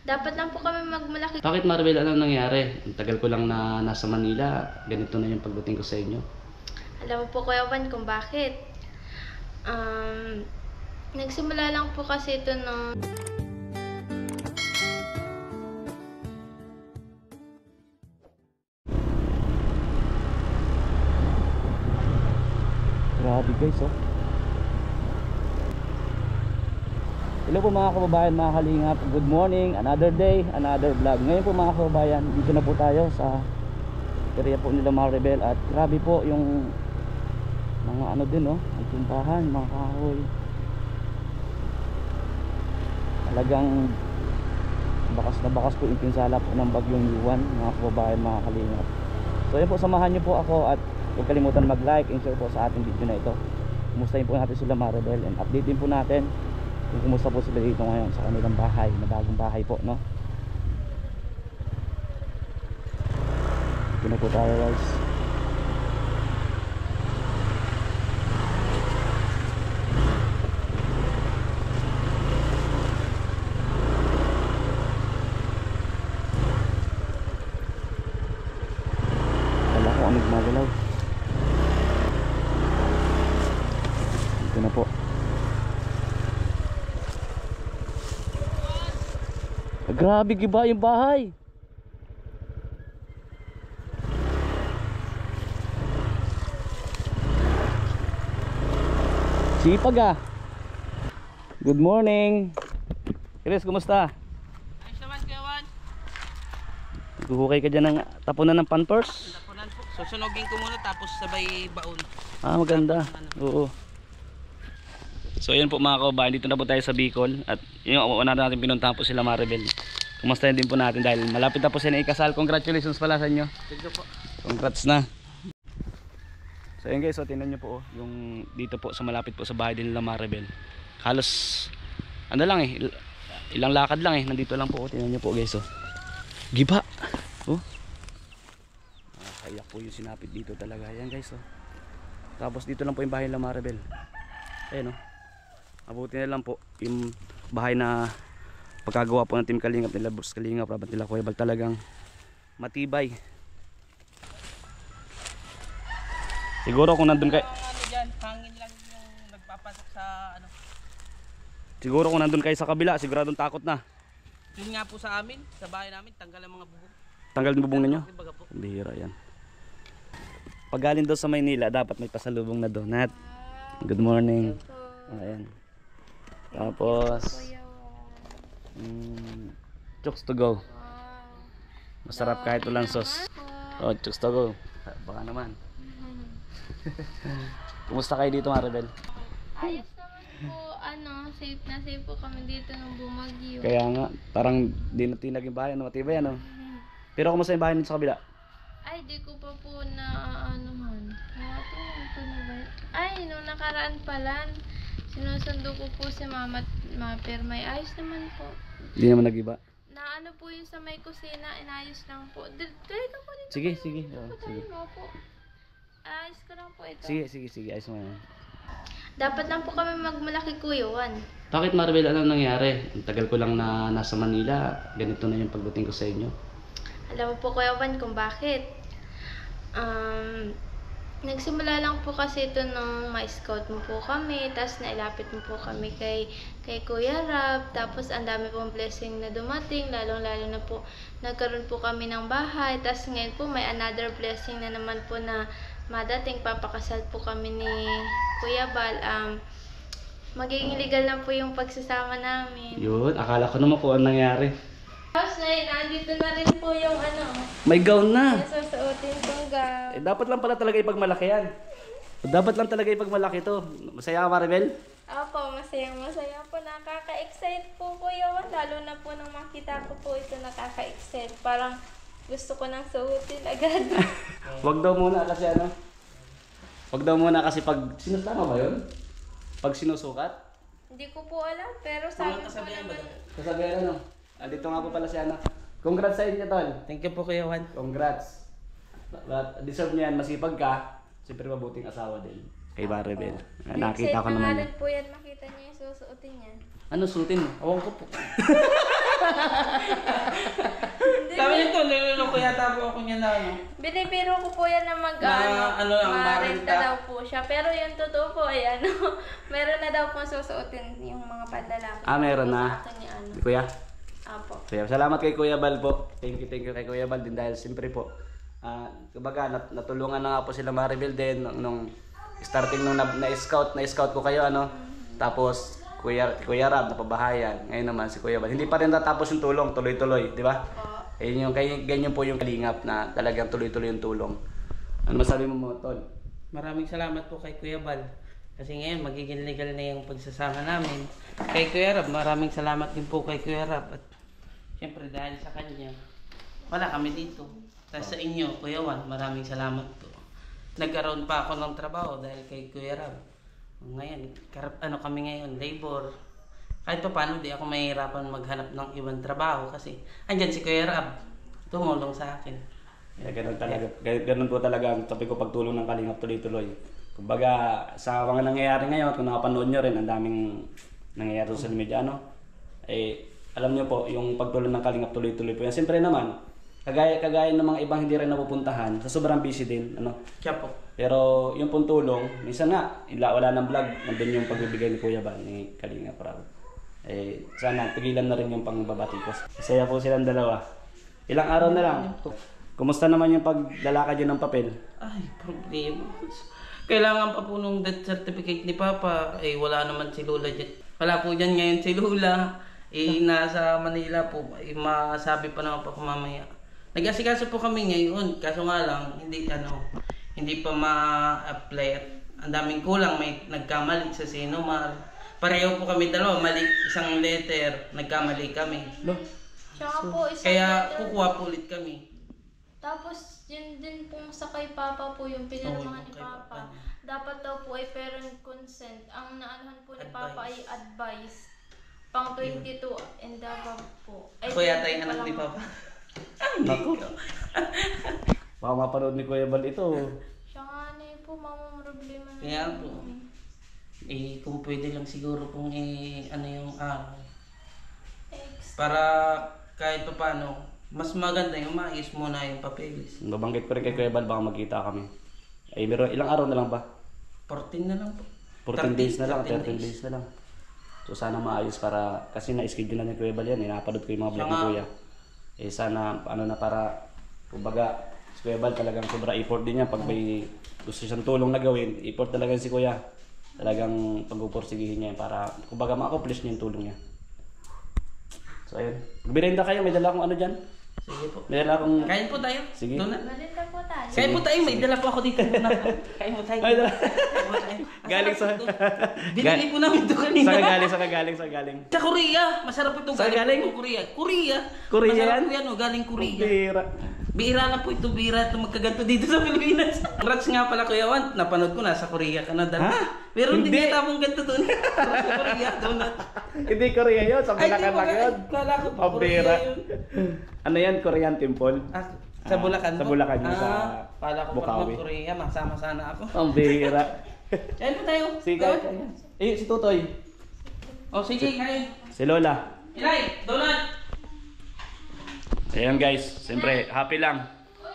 Dapat lang po kami magmalaki. Bakit Maribel, anong nangyari? Ang tagal ko lang na nasa Manila, ganito na yung pagdating ko sa inyo. Alam mo po Kuya Juan kung bakit. Nagsimula lang po kasi ito nung... Grabe guys, oh. Hello po mga kababayan, mga kalingap. Good morning, another day, another vlog. Ngayon po mga kababayan, dito na po tayo sa area po nila Maribel. At grabe po yung mga ano din, oh, nagtumpahan, mga kahoy. Talagang bakas na bakas po yung pinsala po ng bagyong Yuan, mga kababayan, mga kalingap. So yun po, samahan nyo po ako at huwag kalimutan mag-like and share po sa ating video na ito. Kumustahin po natin sila Maribel and update din po natin kung kumusta po sila dito ngayon sa kanilang bahay, na bagong bahay po, no? Ito na po tayo guys. Wala ko ano gumagalaw. Ito na po. Grabe, giba yung bahay. Sipag ah. Good morning. Chris, kumusta? Ayos naman, Kuya Juan. Guhukay ka dyan ng tapunan ng Pampers? Tapunan po. Susunogin ko muna tapos sabay baon. Ah, maganda. Oo. So yun po mga kababayan, dito na po tayo sa Bicol. At yun, una natin pinuntahan po sila Maribel. Kumustahin din po natin dahil malapit na po sila ikasal. Congratulations pala sa inyo. Tignan po. Congrats na. So yun guys, so tingnan nyo po, yung dito po sa malapit po sa bahay din nila Maribel. Halos ano lang eh, ilang lakad lang eh, nandito lang po. Tingnan nyo po guys, oh. Giba. Oh. Kayak po yung sinapit dito talaga. Yan guys, oh. Tapos dito lang po yung bahay nila Maribel. Ayan, oh. Abuti na lang po yung bahay na pagkagawa po ng Team Kalingap nila Bruce Kalingap, Rabat nila Kuya Bal, talagang matibay. Siguro kung nandun kayo, Ano dyan, hangin lang yung nagpapasok sa ano. siguro kung nandun kayo sa kabila, siguradong takot na. Yun nga po sa amin, sa bahay namin, tanggal ang mga bubong. Tanggal yung bubong ninyo? Ibaga po. Bihira yan. Pag galing daw sa Maynila, dapat may pasalubong na donut. Good morning. Ayan. Tapos chooks to go. Masarap kahit walang sauce. Oh, chooks to go. Baka naman. Kumusta kayo dito Maribel? Ayos naman po, safe na safe po kami dito nung bumagyo. Kaya nga, parang di na tinag yung bahay, matibay ano. Pero kumusta yung bahay nito sa kabila? Ay, di ko pa po na Ay, nung nakaraan pala, sinusundo ko po si mama at pero may ayos naman po. Hindi naman nag-iba. Na ano po yung sa may kusina, inayos lang po. Dito po dito. Sige, sige. Oh, sige. Po. Ayos ko lang po ito. Sige. Ayos mo yan. Dapat lang po kami magmalaki Kuya Juan. Bakit Maribel, anong nangyari? Ang tagal ko lang na nasa Manila, ganito na yung pagdating ko sa inyo. Alam mo po Kuya Juan kung bakit. Nagsimula lang po kasi ito nung ma-scout mo po kami, tapos nailapit mo po kami kay Kuya Rab, tapos ang dami pong blessing na dumating, lalong-lalo na po nagkaroon po kami ng bahay, tapos ngayon po may another blessing na naman po na madating, papakasal po kami ni Kuya Bal. Magiging legal na po yung pagsasama namin. Yun, akala ko naman kung anong nangyari. Tapos nandito na rin po yung May gown na! yung susuotin kong gown. Dapat lang pala talaga ipagmalaki yan. Dapat lang talaga ipagmalaki to. Masaya ka Maribel? Opo, masaya po. Nakaka-excite po Kuya Juan. Lalo na po nung makita ko po ito, nakaka-excite. Parang gusto ko nang suotin agad. Wag daw muna kasi ano? Wag daw muna kasi pag... Sinasama ba yun? Pag sinusukat? Hindi ko po alam, pero sabi ko naman... Kasabihan ano? Andito nga po pala si Ana. Congrats sa inyo tol. Thank you po, Kuya Juan. Congrats. But deserve niyan, masipag ka. Siyempre mabuting asawa din. Kay Maribel. Nakita ko naman yan. po yan, makita niya yung susuotin niya. Ano suotin mo? Awang ko po. ako niya na ano. Binibiro ko po yan na Ano lang, marenta marenta. daw po siya. Pero yung totoo po ay ano, meron na daw po susuotin yung mga panlalaki. Meron Po na. Sa akin ni ano. Kuya? Apo. Kuya, salamat kay Kuya Bal po. Thank you kay Kuya Bal din dahil siyempre po, kumbaga natulungan na nga po sila Maribel din nung starting nung na-scout ko kayo ano. Tapos Kuya Rab napabahayan. Ngayon naman si Kuya Bal. Hindi pa rin natapos yung tulong, tuloy-tuloy, di ba? Ganyan po yung kalingap na talagang tuloy-tuloy yung tulong. Ano masabi mo Tol? Maraming salamat po kay Kuya Bal. Kasi ngayon magiging legal na yung pagsasama namin. Kay Kuya Rab, maraming salamat din po kay Kuya Rab. At siyempre dahil sa kanya, wala kami dito. Tapos sa inyo, Kuya Juan, maraming salamat po. Nagkaroon pa ako ng trabaho dahil kay Kuya Rab. Ngayon, kami ngayon, labor. Kahit pa paano, di ako mahihirapan maghanap ng ibang trabaho kasi andyan si Kuya Rab, tumulong sa akin. Ganun po talaga ang sabi ko pagtulong ng kalingap tuloy-tuloy. Kumbaga sa mga nangyayari ngayon, kung nakapanood nyo rin, ang daming nangyayari sa social media, alam nyo po, yung pagtulong ng kalingap tuloy-tuloy po yan. Siyempre naman, kagaya ng mga ibang hindi rin napupuntahan, sa sobrang busy din, Kaya po. Pero yung pong tulong, minsan nga, wala ng vlog, nandun yung pagbibigay ni Kuya Bal, ni Kalingap Rab. Sana, tigilan na rin yung pangbabatikos. Masaya po silang dalawa. Ilang araw na lang. Kumusta naman yung paglalakad yun ng papel? Ay, problema. Kailangan pa po nung death certificate ni Papa. Wala naman si Lola dyan. Wala po dyan ngayon si Lola. Nasa Manila po. Masabi pa naman po mamaya. Nag-asikaso po kami ngayon. Kaso nga lang, hindi pa ma-apply. Ang daming kulang. May nagkamali sa Sinomar. Pareho po kami dalawa. Mali isang letter. Nagkamali kami. Tsaka po, isang Kaya letter. kukuha po ulit kami. Tapos, yun din pong sa kay Papa po, yung pinirmahan ni kay Papa. Papa. Dapat daw po ay parent consent. Ang naanuhan po ni Papa ay advice. Pang 22 and above po. Ako yata yung anak ni Papa. Naku. Baka mapanood ni Kuya Bal ito. Siya nga na yun po, mamang problema na. Kaya po. Kung pwede lang siguro kung yung araw. Para kahit pa paano, mas maganda yung maayos muna yung papeles. Nabanggit ko rin kay Kuya Bal, baka magkita kami. Pero ilang araw na lang ba? 14 na lang po. 14 days na lang, 13 days na lang. So sana maayos para, kasi na-schedule na ni Kuya Bal yan, napanood ko yung mga vlog ni Kuya. Sana, para, kumbaga, si Kuya Bal talagang sobra effort din niya. Pag may gusto siyang tulong na gawin, effort talaga si Kuya. Talagang pag-upursigihin niya para, kumbaga, ma-accomplish niya yung tulong niya. So ayun. Magbirenda kayo, may dala akong ano dyan. Sige po. May dala akong... Kain po tayo. Sige. Donut. Malinda po tayo. Kain po tayo. May dala po ako dito. Kain po tayo. Ay, dala. Kain po tayo. Galing sa... Binili po namin ito kanina. Saan galing? Sa Korea. Masarap ito. Saan galing? Po Korea. Korea. Korea Masarap yan? po yan. Galing Korea. Bira. Bira lang po ito. Bira ito magkaganto dito sa Pilipinas. Congrats nga pala Kuya Juan. Napanood ko nasa Korea ka na dala. Ha? Pero hindi Hindi. niya tamong ganito doon. Sa Korea. Donut. Hindi Korea yun, sa Ay, di Bulacan ba? lang yun. Kala ko po Pambira. Korea yun. Ano yan, Korean temple? Sa Bulacan Sa po? Bulacan yun, sa Pala ko Bukawi. pag Korea, masama sana ako. Ang bihira. Kain po tayo. Sige, Go. si Tutoy. Oh, sige, kain. Si Lola. Ilay, donut. Ayan guys, siyempre happy lang.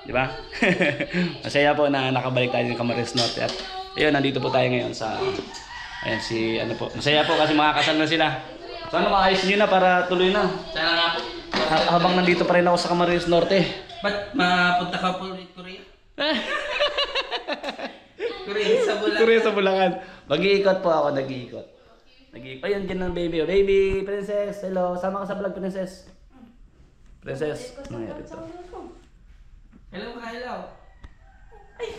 Di ba? Masaya po na nakabalik tayo ng Camarines Norte. At ayun, nandito po tayo ngayon sa... Ayan masaya po kasi makakasal na sila. Sana maayos nyo na para tuloy na. Sana nga po. Habang nandito pa rin ako sa Camarines Norte. Ba't mapunta ka po ulit Korea? Korea sa Bulacan. Korea sa Bulacan. Mag-iikot po ako, nag-iikot. Ayun, dyan ng baby. Oh, baby, princess, hello. Sama ka sa vlog, princess. Princess. Nangyari ito. Hello, hello.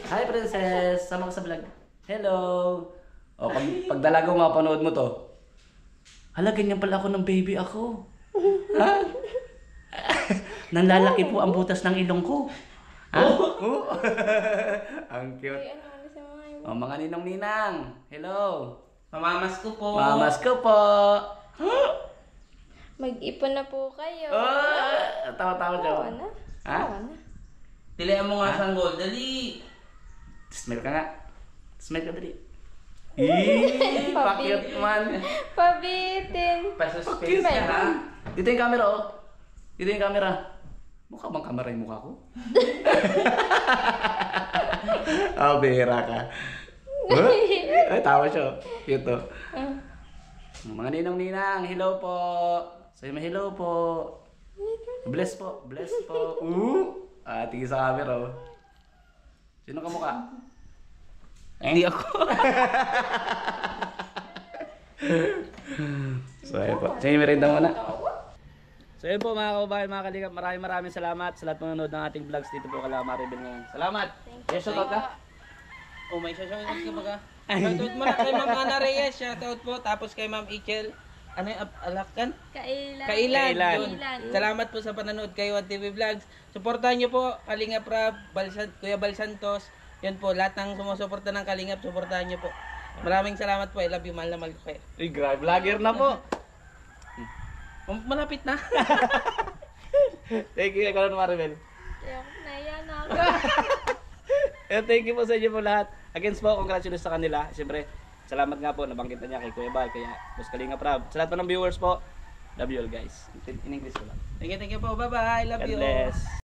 Hi, princess. Sama ka sa vlog. Hello. O, pag dalaga mapanood mo to. Hala, ganyan pala ako ng baby ako. Ha? Nanlalaki po ang butas ng ilong ko. Ha? Oh. Ang cute. Ay, ano sa mga yun? O, mga ninong-ninang. Hello. Mamamas ko po. Mamas ko po. Mag-ipon na po kayo. Oh, tawa-tawa daw. Tawa na. Ha? Tawa na. Tilihan mo nga sanggol. Dali. Smell ka nga. Smell ka dali. Eee, pakit man. Pabitin. Pasuspense ka ha. Dito yung camera oh. Dito yung camera. Mukha bang kamera yung mukha ko? Oh, bihira ka. Ay, tawa siya. Cute to. Mga ninong-ninang, hello po. Say mo hello po. Bless po, bless po. Tingin sa camera oh. Sino ka mukha? Hindi ako. So ayun po. Sige, merinda muna. So ayun po mga kababayan, mga kalingap, maraming salamat sa lahat ng nanonood ng ating vlogs dito po kala Maribel ngayon. Salamat! Yes, shoutout ka? Oh, may shoutout ka ba ka? Shoutout mo na kay Ma'am Ana Reyes, shoutout po. Tapos kay Ma'am Ichel. Ano yung Alakan? Kailan. Kailan. Kailan. Yun. Salamat po sa panonood kay One TV Vlogs. Suportahan niyo po Kalingap Rab, Kuya Bal Santos. Yan po, lahat ng sumusuporta ng Kalingap, suportahan niyo po. Maraming salamat po. I love you, mahal na mahal ko kayo. Uy, grabe, vlogger na po. Malapit na. Thank you, ikaw na Maribel. Naiyan ako. Thank you po sa inyo po lahat. Again po, congratulations sa kanila. Siyempre, salamat nga po, nabanggit na niya kay Kuya Bal, kaya Boss Kalingap Rab. Sa lahat po ng viewers po, love you all guys. In English ko lang. Thank you po. Bye-bye. I love God you. bless.